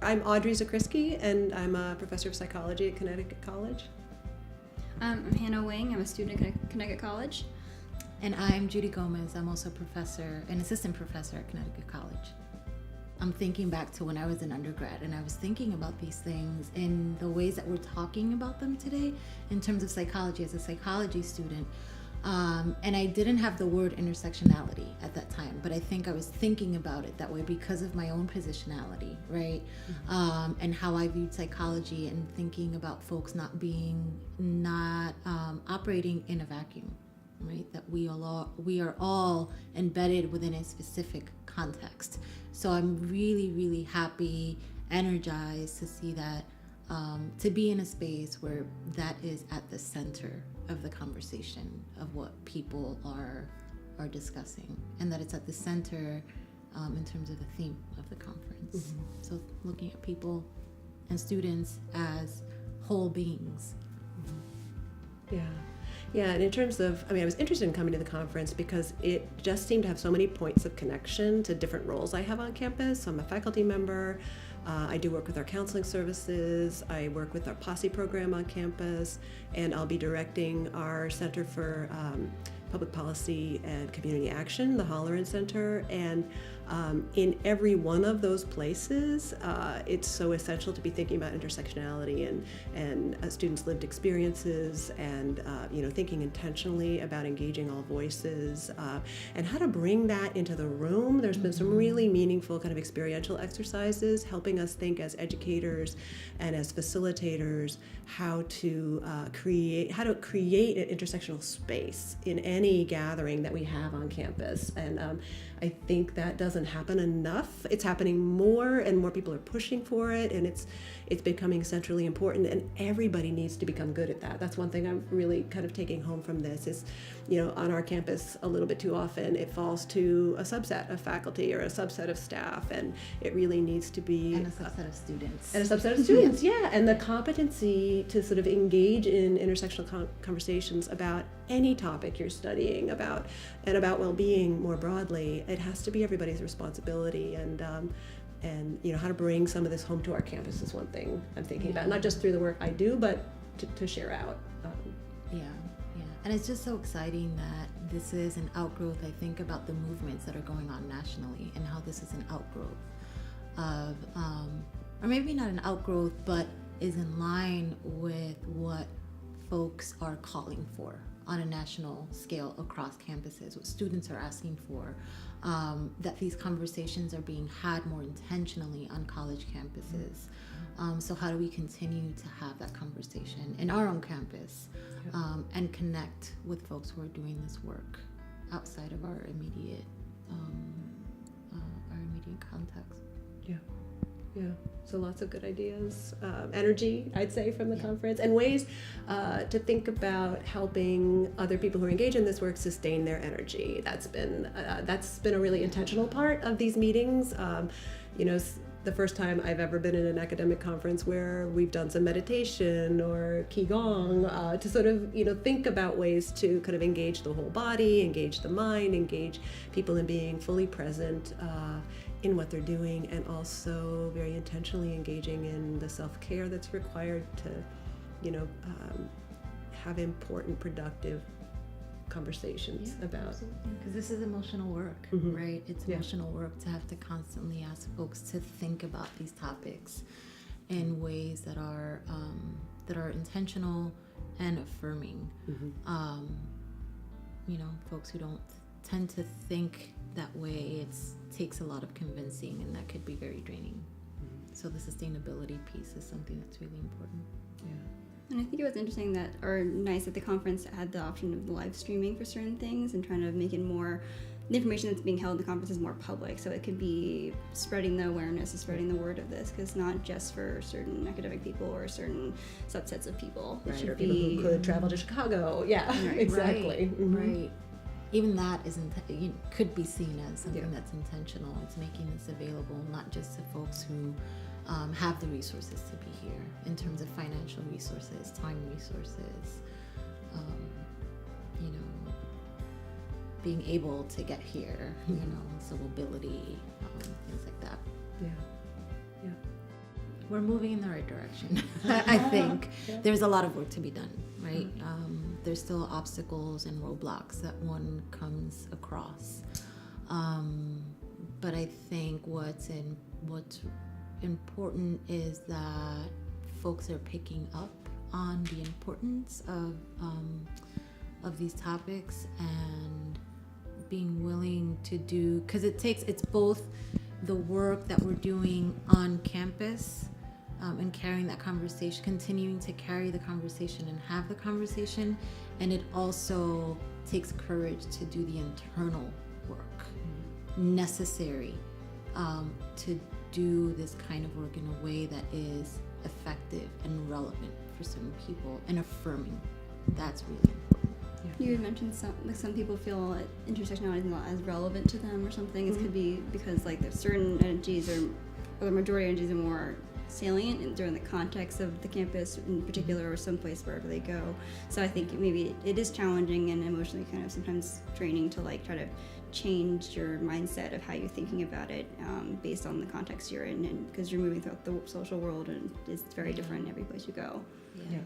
I'm Audrey Zakriski, and I'm a professor of psychology at Connecticut College. I'm Hannah Wing. I'm a student at Connecticut College. And I'm Judy Gomez. I'm also an assistant professor at Connecticut College. I'm thinking back to when I was an undergrad, and I was thinking about these things in the ways that we're talking about them today in terms of psychology as a psychology student. And I didn't have the word intersectionality at that time, but I think I was thinking about it that way because of my own positionality, right? And how I viewed psychology and thinking about folks not operating in a vacuum, right? That we are all embedded within a specific context. So I'm really, really happy, energized to see that, to be in a space where that is at the center of the conversation of what people are discussing, and that it's at the center in terms of the theme of the conference. Mm-hmm. So looking at people and students as whole beings. Mm-hmm. Yeah, and in terms of, I was interested in coming to the conference because it just seemed to have so many points of connection to different roles I have on campus. So I'm a faculty member. I do work with our counseling services. I work with our Posse program on campus, and I'll be directing our Center for Public Policy and Community Action, the Holleran Center. And in every one of those places, it's so essential to be thinking about intersectionality and students' lived experiences, and thinking intentionally about engaging all voices, and how to bring that into the room. There's been some really meaningful kind of experiential exercises helping us think as educators and as facilitators how to create an intersectional space in any gathering that we have on campus. And I think that doesn't happen enough. It's happening more, and more people are pushing for it, and it's becoming centrally important, and everybody needs to become good at that. That's one thing I'm really kind of taking home from this is, on our campus a little bit too often it falls to a subset of faculty or a subset of staff, and it really needs to be and a subset of students. And a subset of students, yeah. And the competency to sort of engage in intersectional conversations about any topic you're studying about well-being more broadly, it has to be everybody's responsibility. And how to bring some of this home to our campus is one thing I'm thinking about, not just through the work I do, but to share out. And it's just so exciting that this is an outgrowth. I think about the movements that are going on nationally and how this is an outgrowth of, or maybe not an outgrowth, but is in line with what folks are calling for on a national scale across campuses, what students are asking for, that these conversations are being had more intentionally on college campuses. So how do we continue to have that conversation in our own campus, and connect with folks who are doing this work outside of our immediate context? Yeah. So lots of good ideas, energy, I'd say, from the conference, and ways to think about helping other people who are engaged in this work sustain their energy. That's been a really intentional part of these meetings. The first time I've ever been in an academic conference where we've done some meditation or qigong to sort of think about ways to kind of engage the whole body, engage the mind, engage people in being fully present in what they're doing, and also very intentionally engaging in the self-care that's required to have important, productive conversations about. Because this is emotional work, right? It's emotional work to have to constantly ask folks to think about these topics in ways that are intentional and affirming. Folks who don't tend to think that way, it takes a lot of convincing, and that could be very draining. So the sustainability piece is something that's really important. And I think it was interesting nice that the conference had the option of live streaming for certain things and trying to make it more, the information that's being held in the conference is more public, so it could be spreading the awareness and spreading the word of this, because it's not just for certain academic people or certain subsets of people. Right, or people who could travel to Chicago. Yeah, right. Exactly. Right. Even that could be seen as something that's intentional. It's making this available not just to folks who have the resources to be here in terms of financial resources, time resources, being able to get here, so mobility, things like that. we're moving in the right direction. I think there's a lot of work to be done, right? There's still obstacles and roadblocks that one comes across. But I think what's important is that folks are picking up on the importance of these topics and being willing to do, because it's both the work that we're doing on campus and carrying that conversation, continuing to carry the conversation and have the conversation, and it also takes courage to do the internal work necessary to do this kind of work in a way that is effective and relevant for certain people and affirming. That's really important. You had mentioned some people feel that intersectionality is not as relevant to them or something. It could be because like there's certain energies or the majority of energies are more salient during the context of the campus in particular, or someplace wherever they go. So I think maybe it is challenging and emotionally kind of sometimes draining to like try to change your mindset of how you're thinking about it based on the context you're in, and because you're moving throughout the social world and it's very different every place you go. Yeah.